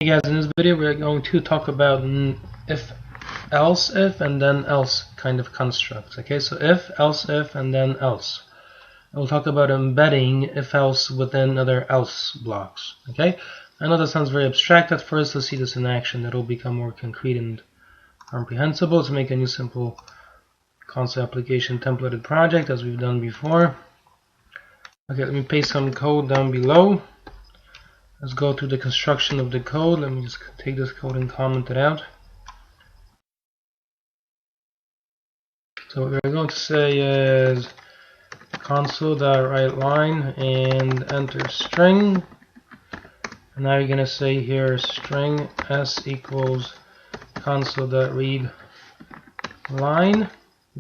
Hey guys, in this video we're going to talk about if, else if, and then else kind of constructs. Okay, so if, else if, and then else. We'll talk about embedding if else within other else blocks. Okay, I know that sounds very abstract at first. Let's see this in action. It'll become more concrete and comprehensible. Let's make a new simple console application templated project as we've done before. Okay, let me paste some code down below. Let's go to the construction of the code. Let me just take this code and comment it out. So what we're going to say is console.writeLine and enter string. And now you're going to say here string s equals console.readLine.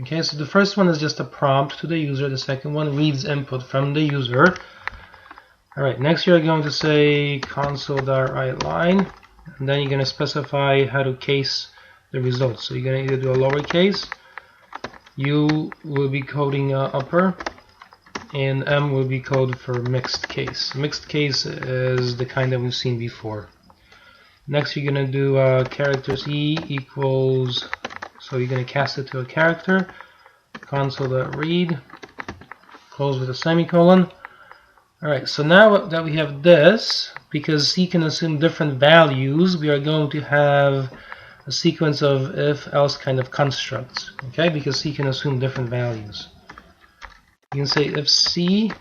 Okay, so the first one is just a prompt to the user. The second one reads input from the user. Alright, next you're going to say console.writeLine, and then you're going to specify how to case the results. So you're going to either do a lowercase, U will be coding upper, and M will be code for mixed case. Mixed case is the kind that we've seen before. Next you're going to do characters E equals, so you're going to cast it to a character, console.read, close with a semicolon. Alright, so now that we have this, because C can assume different values, we are going to have a sequence of if-else kind of constructs. Okay, because C can assume different values. You can say if C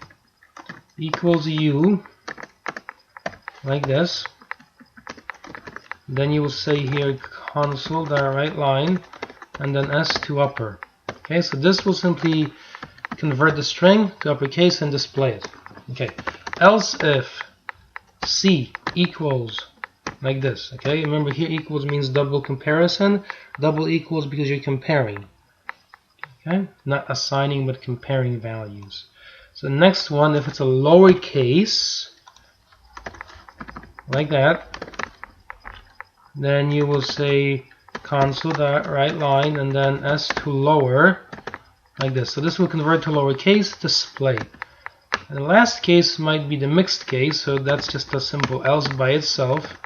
equals U, like this, then you will say here console.writeLine and then S to upper. Okay, so this will simply convert the string to uppercase and display it. Okay, else if C equals like this. Okay, remember here equals means double comparison. Double equals because you're comparing. Okay, not assigning but comparing values. So the next one, if it's a lowercase, like that, then you will say console.writeLine and then S to lower, like this. So this will convert to lowercase, display. And the last case might be the mixed case, so that's just a simple else by itself.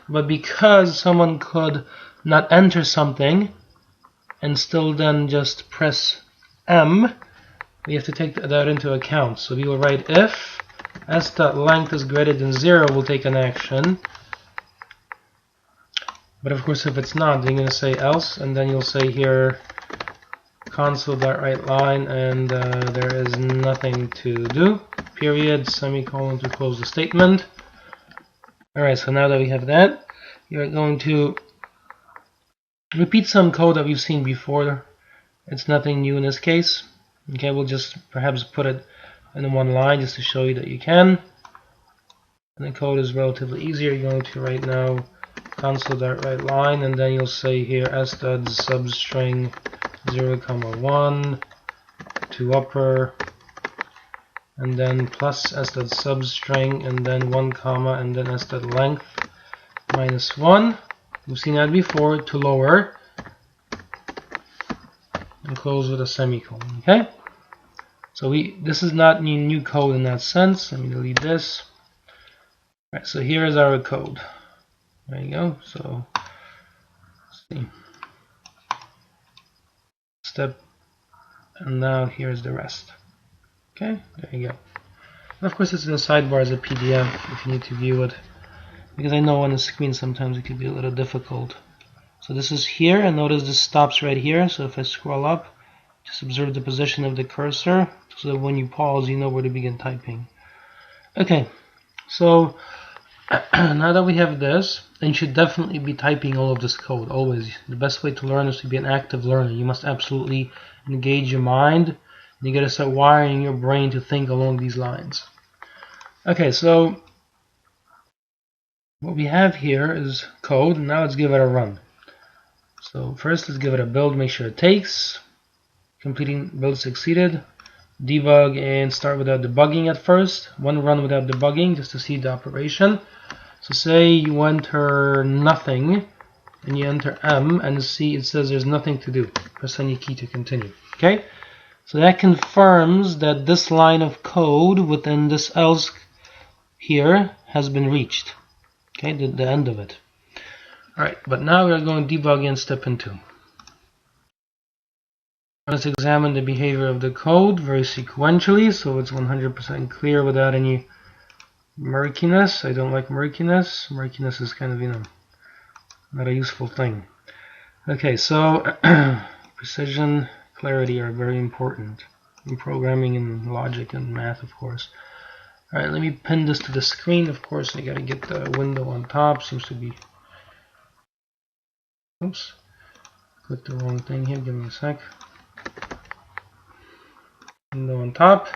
But because someone could not enter something and still then just press M, we have to take that into account. So we will write if s.length is greater than 0, we'll take an action. But of course if it's not, then you're going to say else, and then you'll say here console.writeLine, and there is nothing to do, period, semicolon to close the statement. Alright, so now that we have that, you're going to repeat some code that we've seen before. It's nothing new in this case. Okay, we'll just perhaps put it in one line just to show you that you can. And the code is relatively easy. You're going to write now console.writeLine, and then you'll say here s.substring 0, 1 to upper, and then plus s.substring, and then 1, and then s.length minus 1. We've seen that before, to lower, and close with a semicolon. Okay, so this is not new code in that sense. Let me delete this. All right, so here is our code. There you go. So let's see. Step, and now here's the rest. Okay, there you go. And of course it's in the sidebar as a PDF if you need to view it, because I know on the screen sometimes it could be a little difficult. So this is here, and notice this stops right here. So if I scroll up, just observe the position of the cursor so that when you pause you know where to begin typing. Okay, so now that we have this, and you should definitely be typing all of this code, always. The best way to learn is to be an active learner. You must absolutely engage your mind. You got to start wiring your brain to think along these lines. Okay, so what we have here is code. Now let's give it a run. So first let's give it a build, make sure it takes. Completing build succeeded. Debug and start without debugging at first. One run without debugging just to see the operation. So say you enter nothing and you enter M and see it says there's nothing to do. Press any key to continue. Okay, so that confirms that this line of code within this else here has been reached. Okay, the end of it. Alright, but now we're going to debug and step into. Let's examine the behavior of the code very sequentially, so it's 100% clear without any murkiness. I don't like murkiness. Murkiness is kind of, not a useful thing. Okay, so precision, clarity are very important in programming and logic and math, of course. Alright, let me pin this to the screen. Of course, I gotta get the window on top. Seems to be... Oops. Clicked the wrong thing here. Give me a sec. Window on top.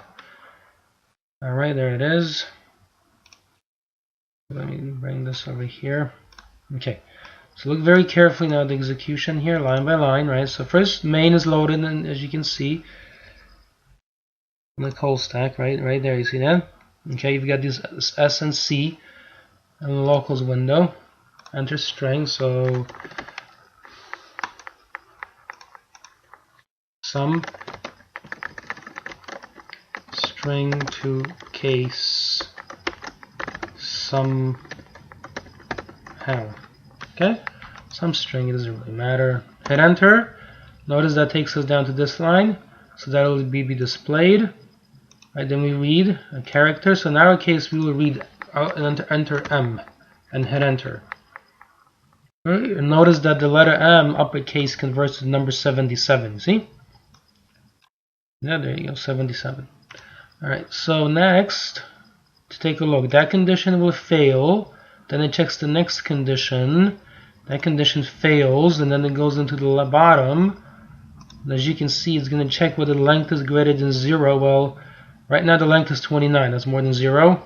Alright, there it is. Let me bring this over here. Okay. So look very carefully now at the execution here, line by line, right? So first, main is loaded, and as you can see, the whole stack, right there, you see that? Okay, you've got this S and C in the locals window. Enter string, so some string to case somehow. Okay, some string, it doesn't really matter. Hit enter. Notice that takes us down to this line, so that will be displayed. Right, then we read a character. So in our case, we will read enter M and hit enter. Right, and notice that the letter M uppercase converts to the number 77. See? Yeah, there you go, 77. Alright, so next, to take a look, that condition will fail. Then it checks the next condition. That condition fails, and then it goes into the bottom. And as you can see, it's going to check whether the length is greater than 0. Well, right now the length is 29. That's more than 0.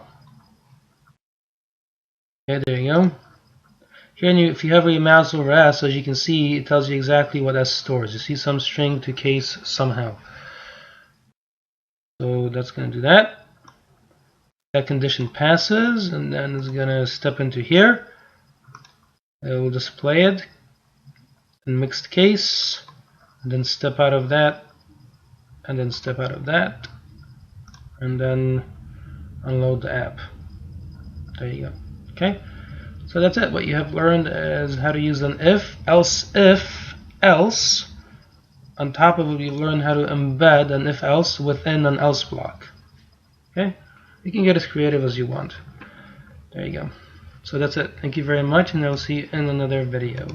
Okay, there you go. Here, if you hover your mouse over S, as you can see, it tells you exactly what S stores. You see some string to case somehow. So that's going to do that. That condition passes, and then it's going to step into here. It will display it in mixed case, and then step out of that, and then step out of that, and then unload the app. There you go. Okay, so that's it. What you have learned is how to use an if, else. On top of it, you learn how to embed an if else within an else block. Okay, you can get as creative as you want. There you go. So that's it. Thank you very much, and I'll see you in another video.